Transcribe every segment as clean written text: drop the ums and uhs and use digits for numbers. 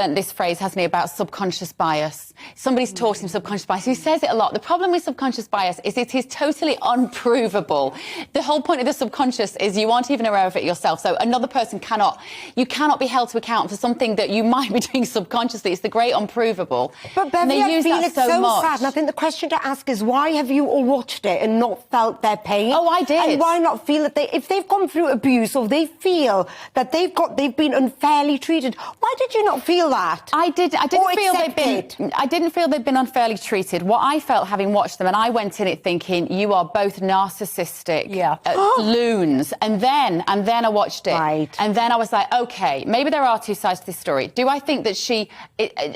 This phrase, hasn't he, about subconscious bias. Somebody's taught him subconscious bias. He says it a lot. The problem with subconscious bias is it is totally unprovable. The whole point of the subconscious is you aren't even aware of it yourself. So another person cannot be held to account for something that you might be doing subconsciously. It's the great unprovable. But Beverly, I feel it's so sad. And I think the question to ask is, why have you all watched it and not felt their pain? Oh, I did. And why not feel that if they've gone through abuse or they feel that they've been unfairly treated, why did you not feel that? I didn't feel they'd been unfairly treated. What I felt having watched them, and I went in it thinking, you are both narcissistic loons. And then I watched it. Right. And then I was like, okay, maybe there are two sides to this story. Do I think that she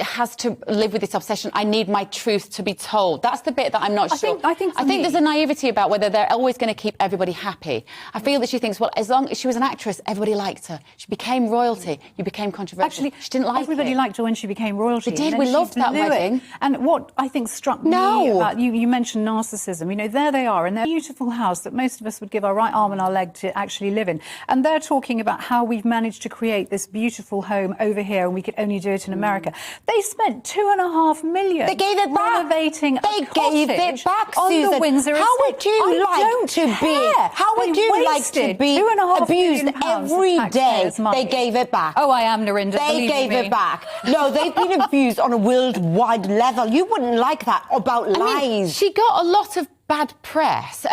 has to live with this obsession? I need my truth to be told. That's the bit that I'm not sure. I think there's a naivety about whether they're always going to keep everybody happy. I feel that she thinks, well, as long as she was an actress, everybody liked her. She became royalty. You became controversial. Actually, she didn't like everybody liked her when she became royalty. They did. We loved that wedding. And what I think struck me about you mentioned narcissism. You know, there they are in their beautiful house that most of us would give our right arm and our leg to actually live in. And they're talking about how we've managed to create this beautiful home over here and we could only do it in America. They spent $2.5 million. They gave it back. Renovating they gave it back, on Susan. the Windsor How would you like to be? How would you like to be abused every day? They gave it back. Oh, I am, Narinder. They gave it back. No, they've been abused on a worldwide level. You wouldn't like that about lies. I mean, she got a lot of bad press,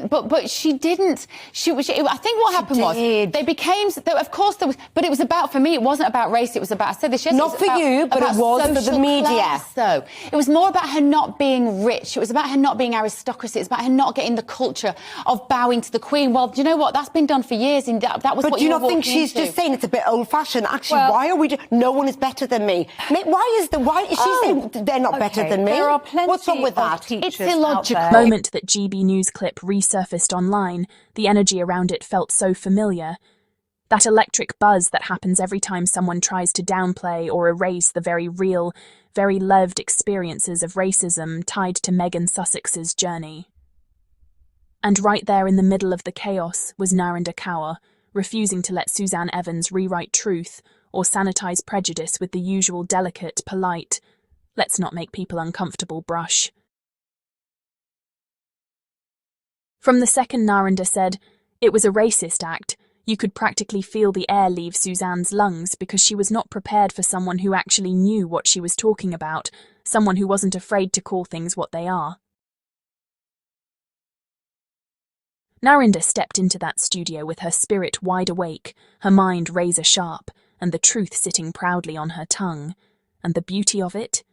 but she didn't. I think what happened was they became. Of course, there was, but it was about, for me, it wasn't about race. It was about. I said this yesterday. Not for you, but it was for the media. So it was more about her not being rich. It was about her not being aristocracy. It's about her not getting the culture of bowing to the Queen. Well, do you know what? That's been done for years, and that was. But what do you were not think she's into. just saying it's a bit old-fashioned? Actually, why are we? No one is better than me. Why is she saying they're not better than me? There are plenty. What's wrong with that? It's illogical. The moment that GB News clip resurfaced online, the energy around it felt so familiar. That electric buzz that happens every time someone tries to downplay or erase the very real, very lived experiences of racism tied to Meghan Sussex's journey. And right there in the middle of the chaos was Narinder Kaur, refusing to let Suzanne Evans rewrite truth or sanitize prejudice with the usual delicate, polite, let's not make people uncomfortable brush. From the second Narinder said, it was a racist act, you could practically feel the air leave Suzanne's lungs because she was not prepared for someone who actually knew what she was talking about, someone who wasn't afraid to call things what they are. Narinder stepped into that studio with her spirit wide awake, her mind razor sharp, and the truth sitting proudly on her tongue. And the beauty of it?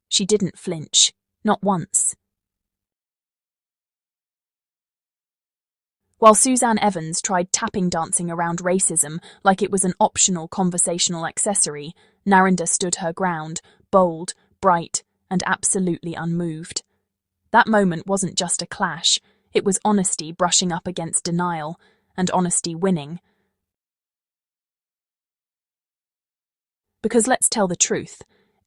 She didn't flinch, not once. While Suzanne Evans tried tapping dancing around racism like it was an optional conversational accessory, Narinder stood her ground, bold, bright, and absolutely unmoved. That moment wasn't just a clash, it was honesty brushing up against denial, and honesty winning. Because let's tell the truth,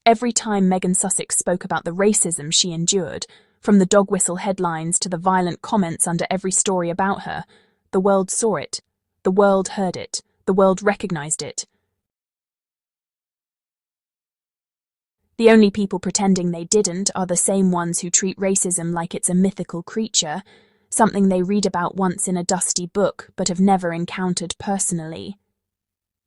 every time Meghan Sussex spoke about the racism she endured, from the dog whistle headlines to the violent comments under every story about her, the world saw it, the world heard it, the world recognized it. The only people pretending they didn't are the same ones who treat racism like it's a mythical creature, something they read about once in a dusty book but have never encountered personally.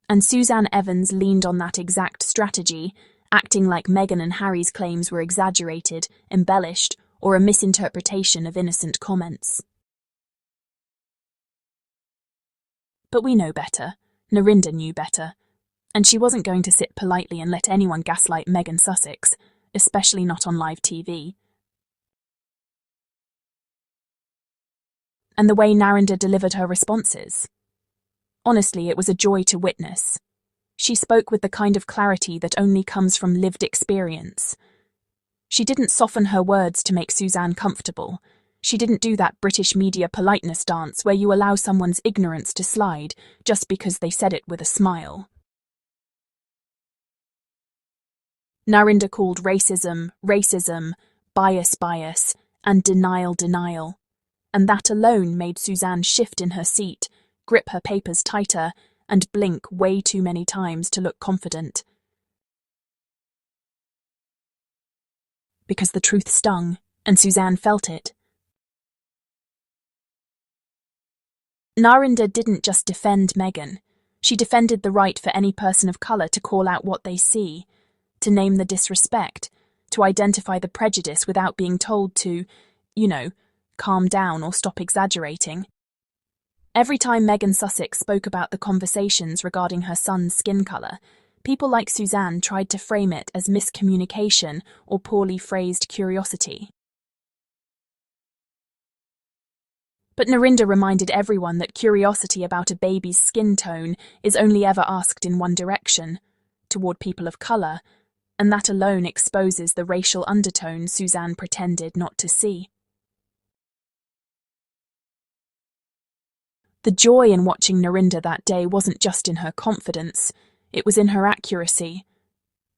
And Suzanne Evans leaned on that exact strategy, acting like Meghan and Harry's claims were exaggerated, embellished, or a misinterpretation of innocent comments. But we know better. Narinder knew better. And she wasn't going to sit politely and let anyone gaslight Meghan Sussex, especially not on live TV. And the way Narinder delivered her responses. Honestly, it was a joy to witness. She spoke with the kind of clarity that only comes from lived experience. She didn't soften her words to make Suzanne comfortable. She didn't do that British media politeness dance where you allow someone's ignorance to slide just because they said it with a smile. Narinder called racism, racism, bias, bias, and denial, denial. And that alone made Suzanne shift in her seat, grip her papers tighter, and blink way too many times to look confident. because the truth stung, and Suzanne felt it. Narinder didn't just defend Meghan. She defended the right for any person of colour to call out what they see, to name the disrespect, to identify the prejudice without being told to, calm down or stop exaggerating. Every time Meghan Sussex spoke about the conversations regarding her son's skin colour, people like Suzanne tried to frame it as miscommunication or poorly phrased curiosity. But Narinder reminded everyone that curiosity about a baby's skin tone is only ever asked in one direction, toward people of colour, and that alone exposes the racial undertone Suzanne pretended not to see. The joy in watching Narinder that day wasn't just in her confidence, it was in her accuracy.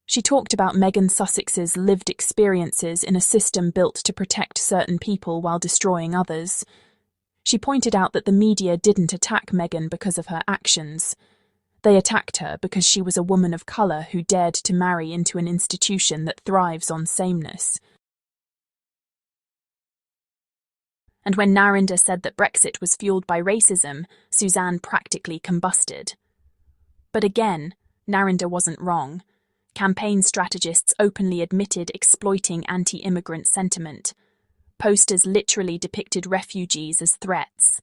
She talked about Meghan Sussex's lived experiences in a system built to protect certain people while destroying others. She pointed out that the media didn't attack Meghan because of her actions. They attacked her because she was a woman of colour who dared to marry into an institution that thrives on sameness. And when Narinder said that Brexit was fueled by racism, Suzanne practically combusted. But again, Narinder wasn't wrong. Campaign strategists openly admitted exploiting anti-immigrant sentiment. Posters literally depicted refugees as threats.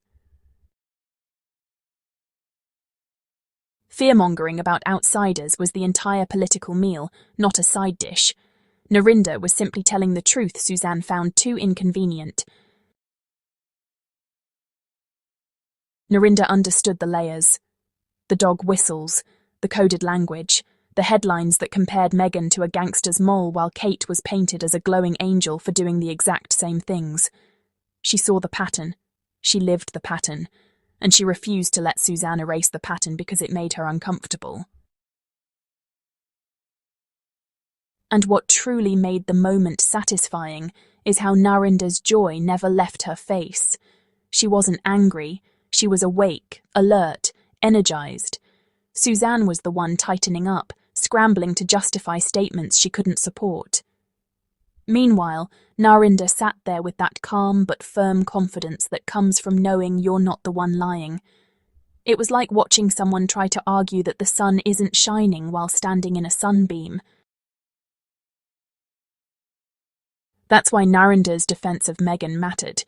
Fear-mongering about outsiders was the entire political meal, not a side dish. Narinder was simply telling the truth Suzanne found too inconvenient. Narinder understood the layers. The dog whistles, the coded language, the headlines that compared Meghan to a gangster's mole while Kate was painted as a glowing angel for doing the exact same things. She saw the pattern. She lived the pattern. And she refused to let Suzanne erase the pattern because it made her uncomfortable. And what truly made the moment satisfying is how Narinder's joy never left her face. She wasn't angry. She was awake, alert, energized. Suzanne was the one tightening up, scrambling to justify statements she couldn't support. Meanwhile, Narinder sat there with that calm but firm confidence that comes from knowing you're not the one lying. It was like watching someone try to argue that the sun isn't shining while standing in a sunbeam. That's why Narinder's defense of Meghan mattered.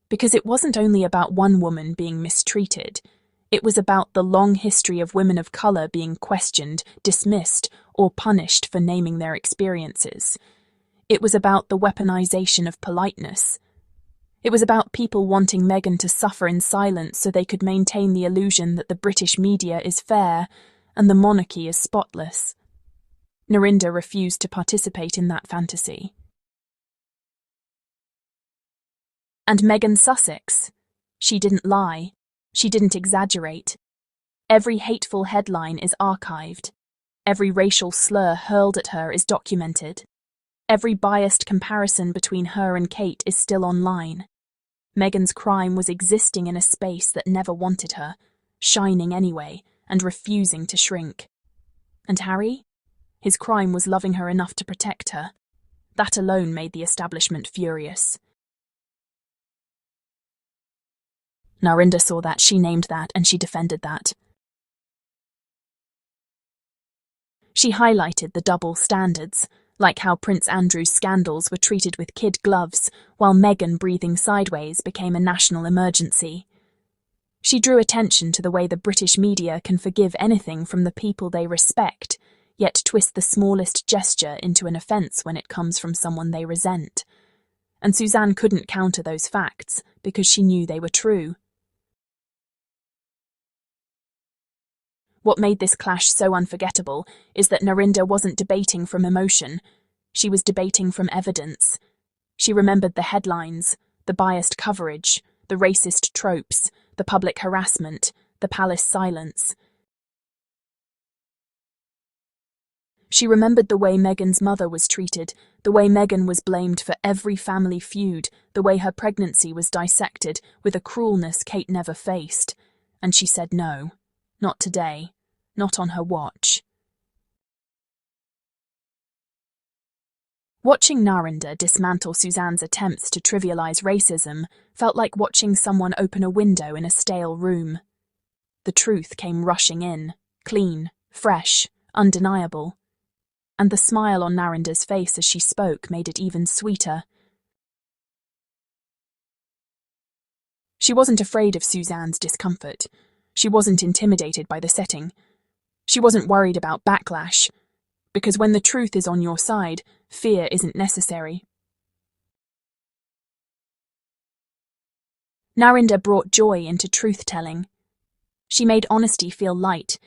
Because it wasn't only about one woman being mistreated. It was about the long history of women of colour being questioned, dismissed, or punished for naming their experiences. It was about the weaponization of politeness. It was about people wanting Meghan to suffer in silence so they could maintain the illusion that the British media is fair and the monarchy is spotless. Narinder refused to participate in that fantasy. And Meghan Sussex? She didn't lie. She didn't exaggerate. Every hateful headline is archived. Every racial slur hurled at her is documented. Every biased comparison between her and Kate is still online. Meghan's crime was existing in a space that never wanted her, shining anyway, and refusing to shrink. And Harry? His crime was loving her enough to protect her. That alone made the establishment furious. Narinder saw that, she named that, and she defended that. She highlighted the double standards, like how Prince Andrew's scandals were treated with kid gloves, while Meghan breathing sideways became a national emergency. She drew attention to the way the British media can forgive anything from the people they respect, yet twist the smallest gesture into an offence when it comes from someone they resent. And Suzanne couldn't counter those facts because she knew they were true. What made this clash so unforgettable is that Narinder wasn't debating from emotion. She was debating from evidence. She remembered the headlines, the biased coverage, the racist tropes, the public harassment, the palace silence. She remembered the way Meghan's mother was treated, the way Meghan was blamed for every family feud, the way her pregnancy was dissected with a cruelness Kate never faced. And she said no. Not today. Not on her watch. Watching Narinder dismantle Suzanne's attempts to trivialize racism felt like watching someone open a window in a stale room. The truth came rushing in, clean, fresh, undeniable. And the smile on Narinder's face as she spoke made it even sweeter. She wasn't afraid of Suzanne's discomfort. She wasn't intimidated by the setting. She wasn't worried about backlash, because when the truth is on your side, fear isn't necessary. Narinder brought joy into truth-telling. She made honesty feel light,